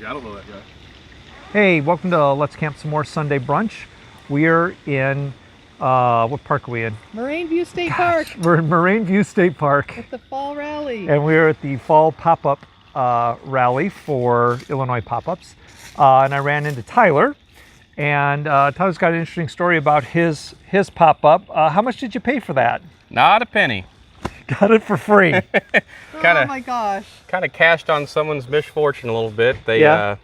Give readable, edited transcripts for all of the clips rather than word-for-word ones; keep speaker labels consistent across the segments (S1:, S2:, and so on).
S1: Yeah, I don't know that guy.
S2: Hey, welcome to Let's Camp Some More Sunday Brunch. We're in, what park are we in?
S3: Moraine View State Park.
S2: We're in Moraine View State Park.
S3: At the fall rally.
S2: And we're at the fall pop-up rally for Illinois pop-ups. And I ran into Tyler. And Tyler's got an interesting story about his pop-up. How much did you pay for that?
S4: Not a penny.
S2: Got it for free.
S3: Oh my gosh.
S4: Kind of cashed on someone's misfortune a little bit. They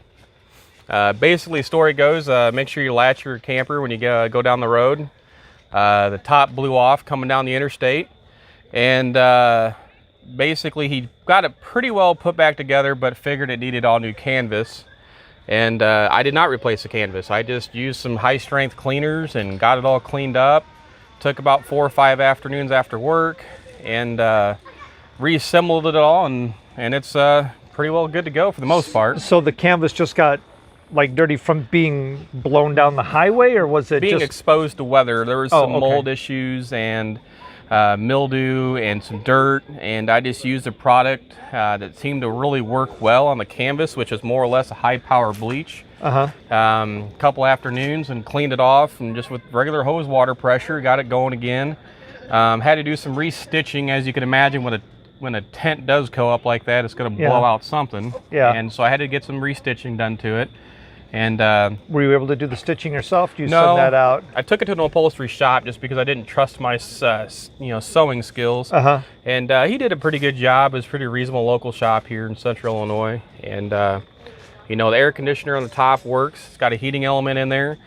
S4: basically, story goes, make sure you latch your camper when you go down the road. The top blew off coming down the interstate, and basically he got it pretty well put back together, but figured it needed all new canvas. And I did not replace the canvas. I just used some high strength cleaners and got it all cleaned up. Took about 4 or 5 afternoons after work and reassembled it all, and it's pretty well good to go for the most part.
S2: So the canvas just got like dirty from being blown down the highway, or was it
S4: being
S2: just
S4: exposed to weather? There was some mold issues and mildew and some dirt, and I just used a product that seemed to really work well on the canvas, which is more or less a high power bleach. Couple afternoons and cleaned it off, and just with regular hose water pressure got it going again. Had to do some restitching, as you can imagine. When a tent does go up like that, it's going to blow out something. And so I had to get some restitching done to it. And
S2: were you able to do the stitching yourself? Do you send that out?
S4: I took it to an upholstery shop just because I didn't trust my sewing skills. And he did a pretty good job. It's a pretty reasonable local shop here in Central Illinois. And the air conditioner on the top works. It's got a heating element in there.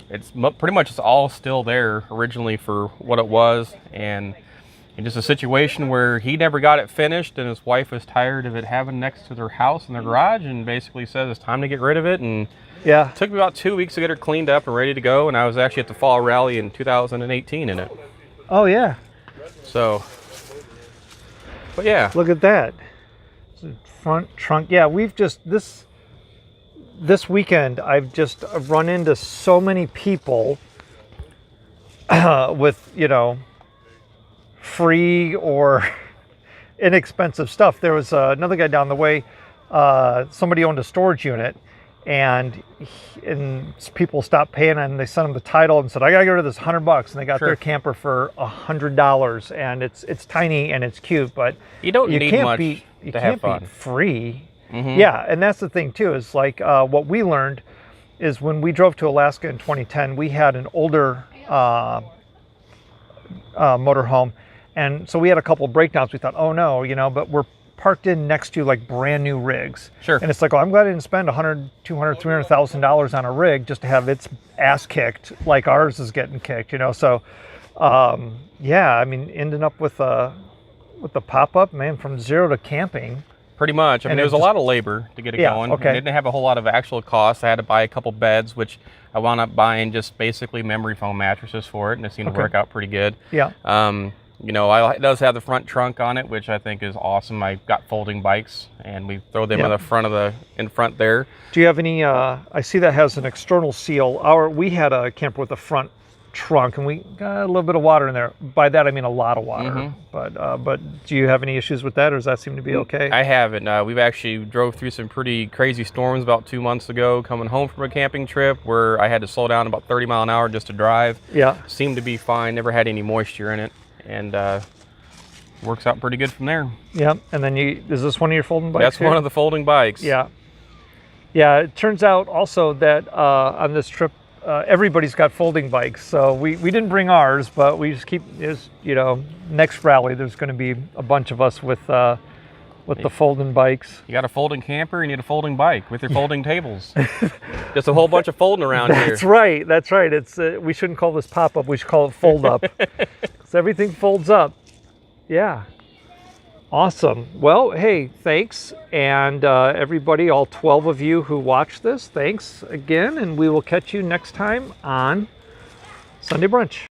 S4: It's pretty much it's all still there originally for what it was, and just a situation where he never got it finished, and his wife was tired of it having next to their house in their garage, and basically says it's time to get rid of it. And it took me about 2 weeks to get her cleaned up and ready to go, and I was actually at the fall rally in 2018 in it.
S2: Oh yeah.
S4: So, but yeah.
S2: Look at that. Front trunk. Yeah, we've just this weekend I've just run into so many people with free or inexpensive stuff. There was another guy down the way, somebody owned a storage unit, and people stopped paying, and they sent him the title and said, I gotta get rid of this $100, and they got their camper for $100, and it's tiny and it's cute, but
S4: you need much to have fun.
S2: Be free. Yeah, and that's the thing too, is like what we learned is when we drove to Alaska in 2010, we had an older motorhome, and so we had a couple breakdowns. We thought, oh no, but we're parked in next to like brand new rigs.
S4: Sure.
S2: And it's like, oh, I'm glad I didn't spend $100,000, $200,000, $300,000 on a rig just to have its ass kicked like ours is getting kicked. So yeah, I mean, ending up with the pop-up, man, from zero to camping.
S4: Pretty much. I mean, there was a lot of labor to get it going. I didn't have a whole lot of actual costs. I had to buy a couple beds, which I wound up buying just basically memory foam mattresses for it, and it seemed to work out pretty good.
S2: Yeah.
S4: It does have the front trunk on it, which I think is awesome. I got folding bikes, and we throw them in the front in front there. Do you have any?
S2: I see that has an external seal. We had a camper with a front trunk, and we got a little bit of water in there. By that I mean a lot of water. But do you have any issues with that, or does that seem to be okay?
S4: I haven't. We've actually drove through some pretty crazy storms about 2 months ago coming home from a camping trip where I had to slow down about 30 miles an hour just to drive.
S2: Yeah.
S4: Seemed to be fine. Never had any moisture in it, and works out pretty good from there.
S2: Yeah. And then is this one of your folding bikes?
S4: That's one of the folding bikes.
S2: Yeah. Yeah, it turns out also that on this trip everybody's got folding bikes, so we didn't bring ours, but we just keep next rally there's going to be a bunch of us with the folding bikes.
S4: You got a folding camper, you need a folding bike with your folding tables. Just a whole bunch of folding around here.
S2: That's right. It's we shouldn't call this pop-up, we should call it fold up. Because everything folds up. Yeah. Awesome. Well, hey, thanks. And everybody, all 12 of you who watched this, thanks again. And we will catch you next time on Sunday Brunch.